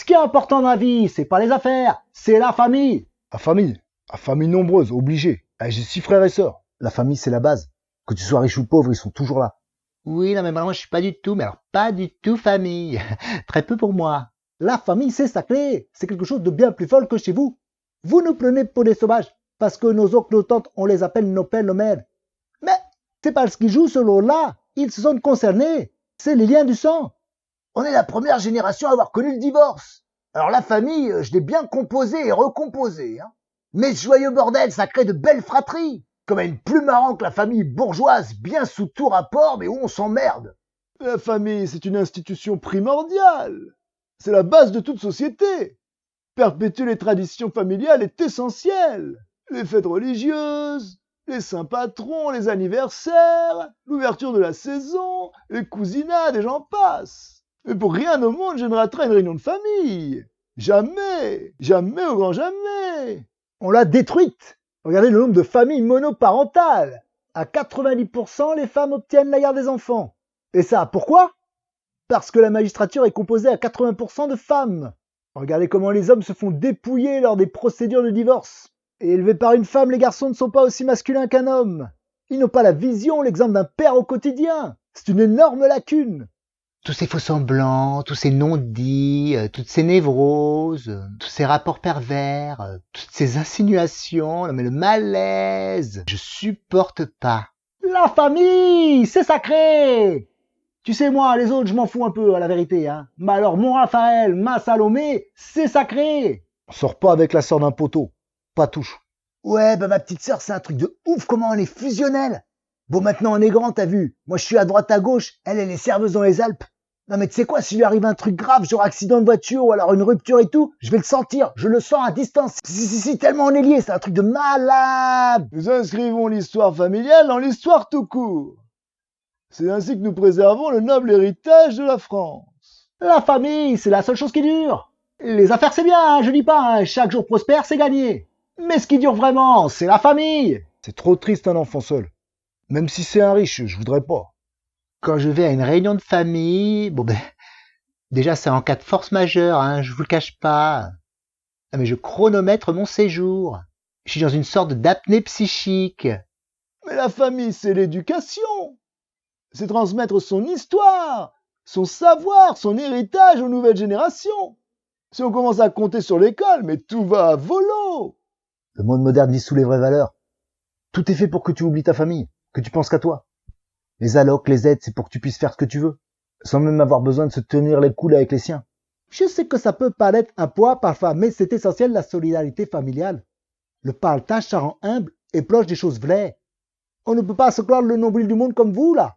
qui est important dans la vie, c'est pas les affaires, c'est la famille. La famille nombreuse, obligée. Eh, j'ai 6 frères et sœurs. La famille, c'est la base. Que tu sois riche ou pauvre, ils sont toujours là. Oui, non mais moi je suis pas du tout, mais alors pas du tout famille. Très peu pour moi. La famille, c'est sacré. C'est quelque chose de bien plus fort que chez vous. Vous nous prenez pour des sauvages, parce que nos oncles, nos tantes, on les appelle nos pères, nos mères. Mais c'est parce qu'ils jouent ce rôle-là. Ils se sentent concernés. C'est les liens du sang. On est la première génération à avoir connu le divorce. Alors la famille, je l'ai bien composée et recomposée. Hein. Mais ce joyeux bordel, ça crée de belles fratries. Quand même plus marrant que la famille bourgeoise, bien sous tout rapport, mais où on s'emmerde. La famille, c'est une institution primordiale. C'est la base de toute société. Perpétuer les traditions familiales est essentiel. Les fêtes religieuses, les saints patrons, les anniversaires, l'ouverture de la saison, les cousinats, et j'en passe. Mais pour rien au monde, je ne raterai une réunion de famille. Jamais, jamais au grand jamais. On l'a détruite. Regardez le nombre de familles monoparentales. À 90%, les femmes obtiennent la garde des enfants. Et ça, pourquoi? Parce que la magistrature est composée à 80% de femmes. Regardez comment les hommes se font dépouiller lors des procédures de divorce. Et élevés par une femme, les garçons ne sont pas aussi masculins qu'un homme. Ils n'ont pas la vision, l'exemple d'un père au quotidien. C'est une énorme lacune. Tous ces faux-semblants, tous ces non-dits, toutes ces névroses, tous ces rapports pervers, toutes ces insinuations, non mais le malaise, je supporte pas. La famille, c'est sacré! Tu sais, moi, les autres, je m'en fous un peu, à la vérité, hein. Mais alors, mon Raphaël, ma Salomé, c'est sacré! On sort pas avec la sœur d'un poteau. Pas touche. Ouais, bah ma petite sœur, c'est un truc de ouf comment elle est fusionnelle. Bon, maintenant on est grand, t'as vu. Moi, je suis à droite, à gauche. Elle est serveuse dans les Alpes. Non, mais tu sais quoi, s'il lui arrive un truc grave, genre accident de voiture ou alors une rupture et tout, je vais le sentir. Je le sens à distance. Si, tellement on est liés, c'est un truc de malade. Nous inscrivons l'histoire familiale dans l'histoire tout court. C'est ainsi que nous préservons le noble héritage de la France. La famille, c'est la seule chose qui dure. Les affaires, c'est bien, hein, je dis pas, hein, chaque jour prospère, c'est gagné. Mais ce qui dure vraiment, c'est la famille. C'est trop triste un enfant seul. Même si c'est un riche, je voudrais pas. Quand je vais à une réunion de famille, bon ben, déjà c'est en cas de force majeure, hein, je vous le cache pas. Ah, mais je chronomètre mon séjour. Je suis dans une sorte d'apnée psychique. Mais la famille, c'est l'éducation. C'est transmettre son histoire, son savoir, son héritage aux nouvelles générations. Si on commence à compter sur l'école, mais tout va à volo. Le monde moderne vit sous les vraies valeurs. Tout est fait pour que tu oublies ta famille, que tu penses qu'à toi. Les allocs, les aides, c'est pour que tu puisses faire ce que tu veux, sans même avoir besoin de se tenir les coudes avec les siens. Je sais que ça peut paraître un poids parfois, mais c'est essentiel la solidarité familiale. Le partage, ça rend humble et proche des choses vraies. On ne peut pas se croire le nombril du monde comme vous, là.